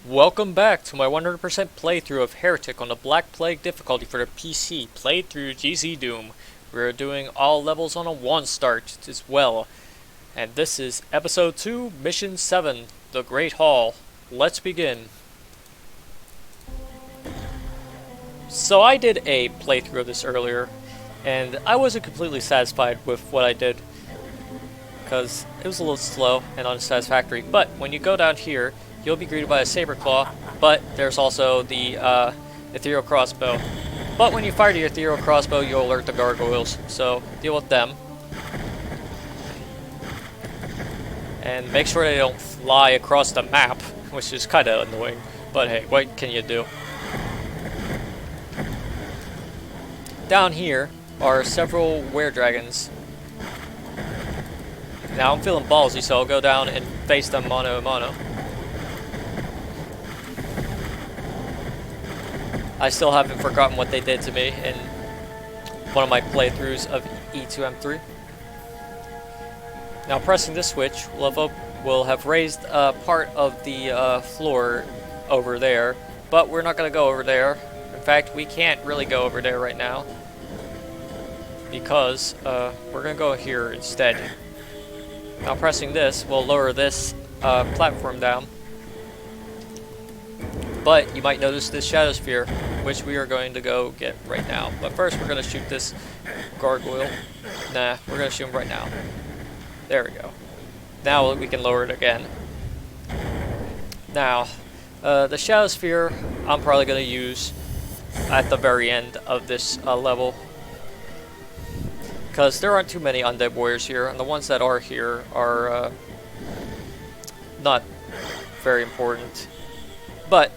Welcome back to my 100% playthrough of Heretic on the Black Plague difficulty for the PC, played through GZDoom. We're doing all levels on a 1 start as well. And this is Episode 2, Mission 7, The Great Hall. Let's begin. So I did a playthrough of this earlier, and I wasn't completely satisfied with what I did, because it was a little slow and unsatisfactory. But when you go down here, you'll be greeted by a saber claw, but there's also the ethereal crossbow. But when you fire the ethereal crossbow, you'll alert the gargoyles, so deal with them. And make sure they don't fly across the map, which is kind of annoying, but hey, what can you do? Down here are several were-dragons. Now I'm feeling ballsy, so I'll go down and face them mano a mano. I still haven't forgotten what they did to me in one of my playthroughs of E2M7. Now pressing this switch will have raised part of the floor over there, but we're not going to go over there. In fact, we can't really go over there right now, because we're going to go here instead. Now pressing this will lower this platform down. But you might notice this shadow sphere, which we are going to go get right now. But first we're going to shoot this gargoyle. Nah, we're going to shoot him right now. There we go. Now we can lower it again. Now, the shadow sphere I'm probably going to use at the very end of this level, because there aren't too many undead warriors here, and the ones that are here are not very important. But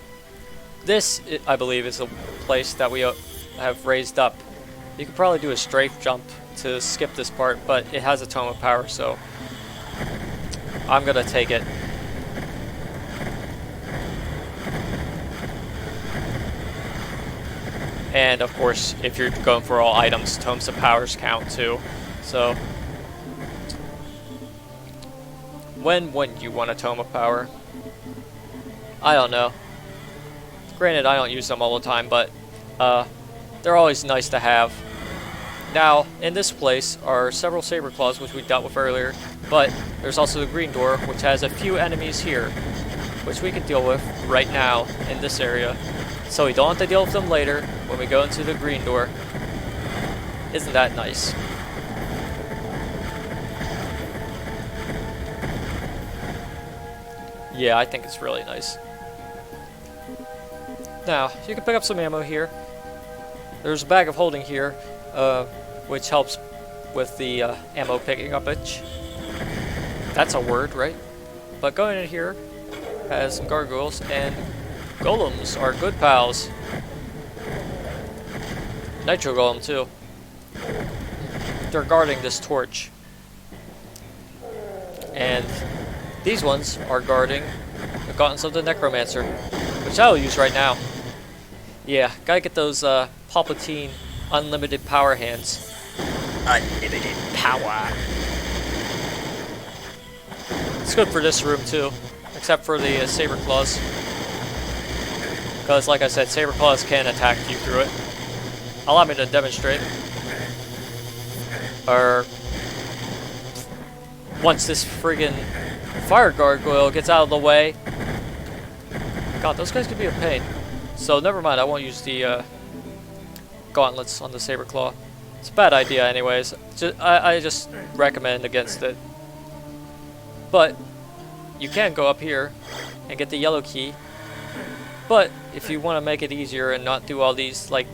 this, I believe, is a place that we have raised up. You could probably do a strafe jump to skip this part, but it has a tome of power, so I'm gonna take it. And of course, if you're going for all items, tomes of powers count too. So when wouldn't you want a tome of power? I don't know. Granted, I don't use them all the time, but they're always nice to have. Now, in this place are several saber claws, which we dealt with earlier, but there's also the green door, which has a few enemies here, which we can deal with right now in this area, so we don't have to deal with them later when we go into the green door. Isn't that nice? Yeah, I think it's really nice. Now, you can pick up some ammo here. There's a bag of holding here, which helps with the ammo picking up itch. That's a word, right? But going in here has some gargoyles, and golems are good pals. Nitro golem, too. They're guarding this torch. And these ones are guarding the gauntlets of the necromancer, which I will use right now. Yeah, gotta get those Palpatine unlimited power hands. Unlimited power. It's good for this room too, except for the saber claws, because like I said, saber claws can attack you through it. Allow me to demonstrate. Or once this friggin' fire gargoyle gets out of the way. God, those guys could be a pain. So never mind, I won't use the gauntlets on the saber claw. It's a bad idea anyways. I just recommend against it. But you can go up here and get the yellow key. But if you want to make it easier and not do all these like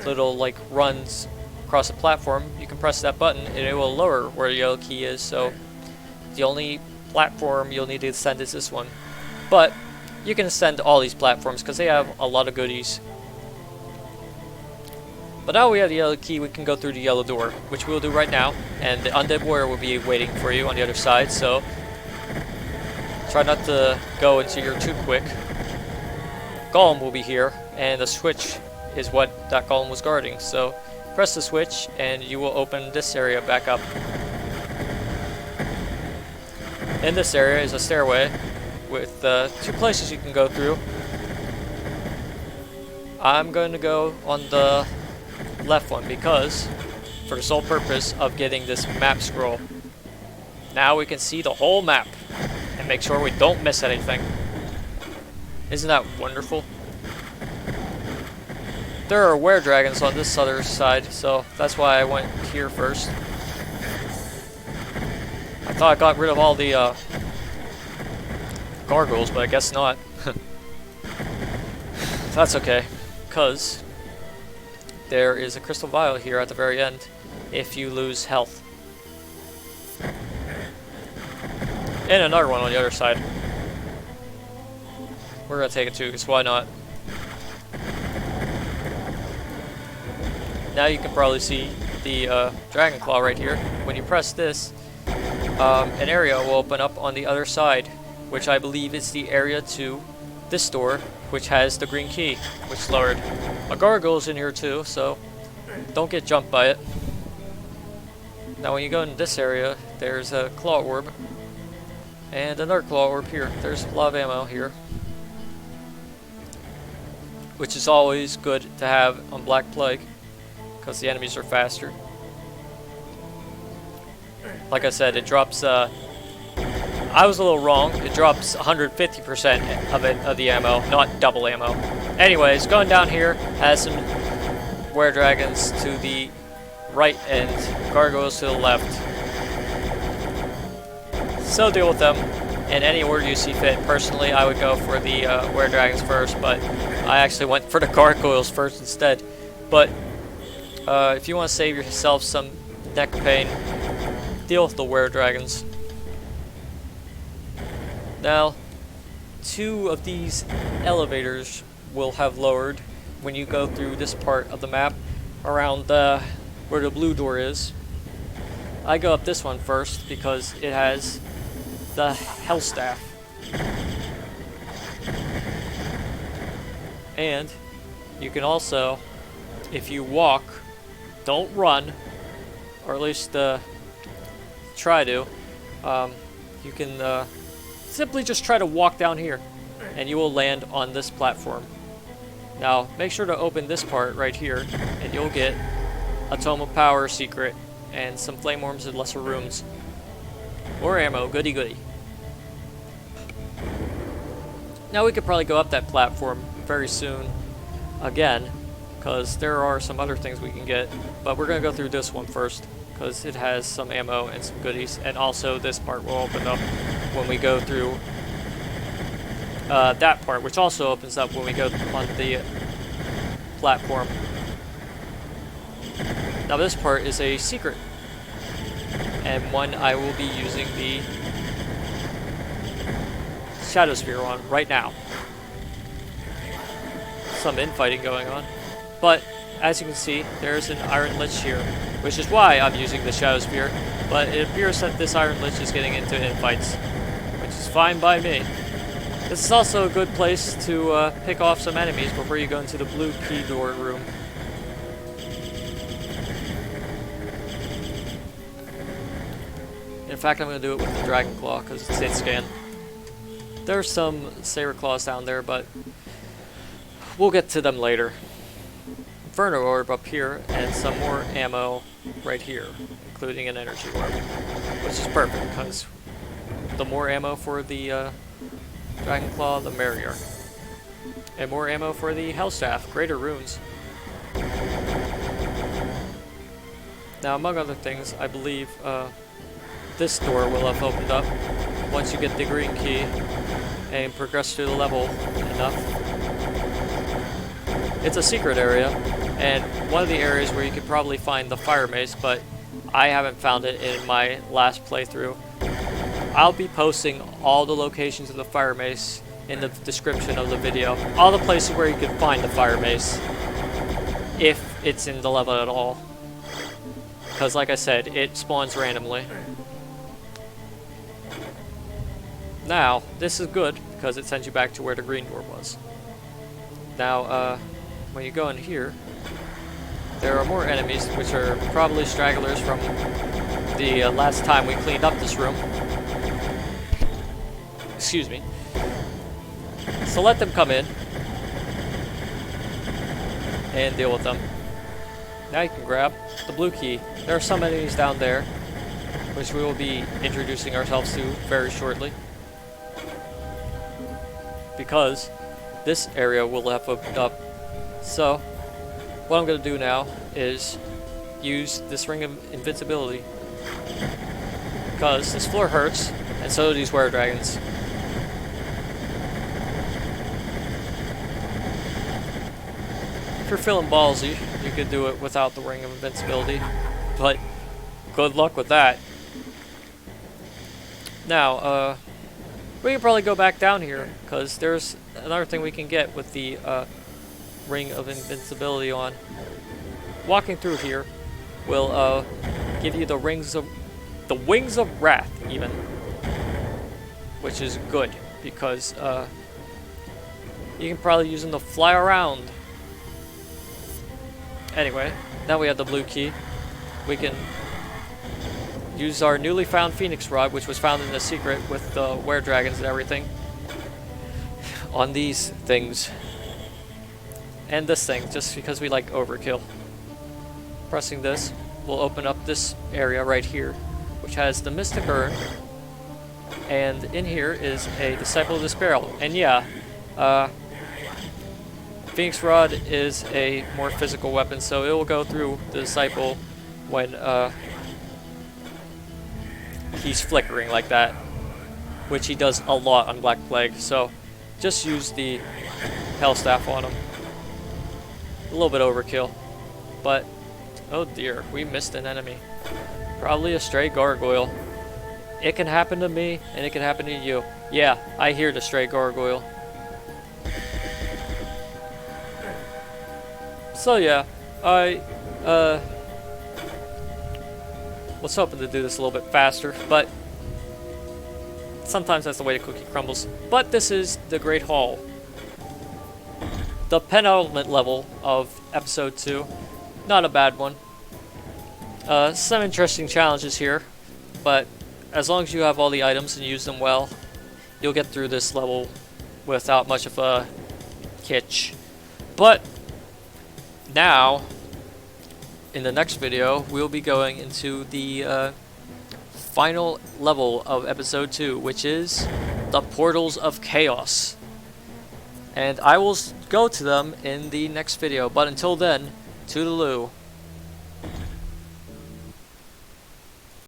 little like runs across the platform, you can press that button and it will lower where the yellow key is. So the only platform you'll need to ascend is this one. But you can ascend all these platforms because they have a lot of goodies. But now we have the yellow key, we can go through the yellow door, which we'll do right now. And the undead warrior will be waiting for you on the other side, so try not to go into here too quick. Golem will be here, and the switch is what that golem was guarding. So press the switch and you will open this area back up. In this area is a stairway with 2 places you can go through. I'm going to go on the left one because, for the sole purpose of getting this map scroll. Now we can see the whole map and make sure we don't miss anything. Isn't that wonderful? There are were-dragons on this other side, so that's why I went here first. I thought I got rid of all the gargoyles, but I guess not. That's okay, because there is a crystal vial here at the very end if you lose health. And another one on the other side. We're gonna take it too, because why not? Now you can probably see the dragon claw right here. When you press this, an area will open up on the other side, which I believe is the area to this door, which has the green key, which lowered. A gargoyle's in here too, so don't get jumped by it. Now when you go in this area, there's a claw orb, and another claw orb here. There's a lot of ammo here, which is always good to have on Black Plague, because the enemies are faster. Like I said, it drops, I was a little wrong. It drops 150% of the ammo, not double ammo. Anyways, going down here has some were-dragons to the right and gargoyles to the left. So deal with them in any order you see fit. Personally, I would go for the were-dragons first, but I actually went for the gargoyles first instead. But if you want to save yourself some neck pain, deal with the were-dragons. Now, 2 of these elevators will have lowered when you go through this part of the map around where the blue door is. I go up this one first because it has the hell staff. And you can also, if you walk, don't run, or at least try to, you can simply just try to walk down here and you will land on this platform. Now make sure to open this part right here and you'll get a Tome of Power secret and some flame worms and lesser runes. Or ammo, goody goody. Now we could probably go up that platform very soon again, because there are some other things we can get, but we're going to go through this one first because it has some ammo and some goodies, and also this part will open up when we go through that part, which also opens up when we go on the platform. Now this part is a secret, and one I will be using the Shadow Sphere on right now. Some infighting going on, but as you can see, there's an Iron Lich here, which is why I'm using the Shadow Sphere, but it appears that this Iron Lich is getting into infights, which is fine by me. This is also a good place to pick off some enemies before you go into the blue key door room. In fact, I'm going to do it with the Dragon Claw because it's hit scan. There's some Saber Claws down there, but we'll get to them later. Inferno Orb up here, and some more ammo right here, including an Energy Orb, which is perfect, because the more ammo for the Dragon Claw, the merrier. And more ammo for the Hellstaff, greater runes. Now, among other things, I believe this door will have opened up once you get the green key and progress through the level enough. It's a secret area, and one of the areas where you could probably find the fire mace, but I haven't found it in my last playthrough. I'll be posting all the locations of the fire mace in the description of the video. All the places where you can find the fire mace, if it's in the level at all. Because like I said, it spawns randomly. Now, this is good, because it sends you back to where the green door was. Now, when you go in here, there are more enemies, which are probably stragglers from the last time we cleaned up this room. Excuse me. So let them come in and deal with them. Now you can grab the blue key. There are some enemies down there, which we will be introducing ourselves to very shortly, because this area will have opened up. So what I'm going to do now is use this ring of invincibility, because this floor hurts, and so do these were dragons. If you're feeling ballsy, you could do it without the ring of invincibility, but good luck with that. Now, we can probably go back down here, because there's another thing we can get with the ring of invincibility on. Walking through here will give you the wings of wrath, even, which is good, because you can probably use them to fly around. Anyway, now we have the blue key. We can use our newly found Phoenix Rod, which was found in the secret with the were-dragons and everything, on these things. And this thing, just because we like overkill. Pressing this will open up this area right here, which has the Mystic Urn. And in here is a Disciple of Despair. And yeah, Phoenix Rod is a more physical weapon, so it will go through the Disciple when he's flickering like that, which he does a lot on Black Plague. So just use the Hell Staff on him. A little bit overkill, but oh dear, we missed an enemy. Probably a stray gargoyle. It can happen to me, and it can happen to you. Yeah, I hear the stray gargoyle. So yeah, I was hoping to do this a little bit faster, but sometimes that's the way the cookie crumbles. But this is the Great Hall, the penultimate level of episode 2. Not a bad one. Some interesting challenges here, but as long as you have all the items and use them well, you'll get through this level without much of a hitch. But now, in the next video, we'll be going into the final level of episode 2, which is the Portals of Chaos. And I will go to them in the next video, but until then, toodaloo.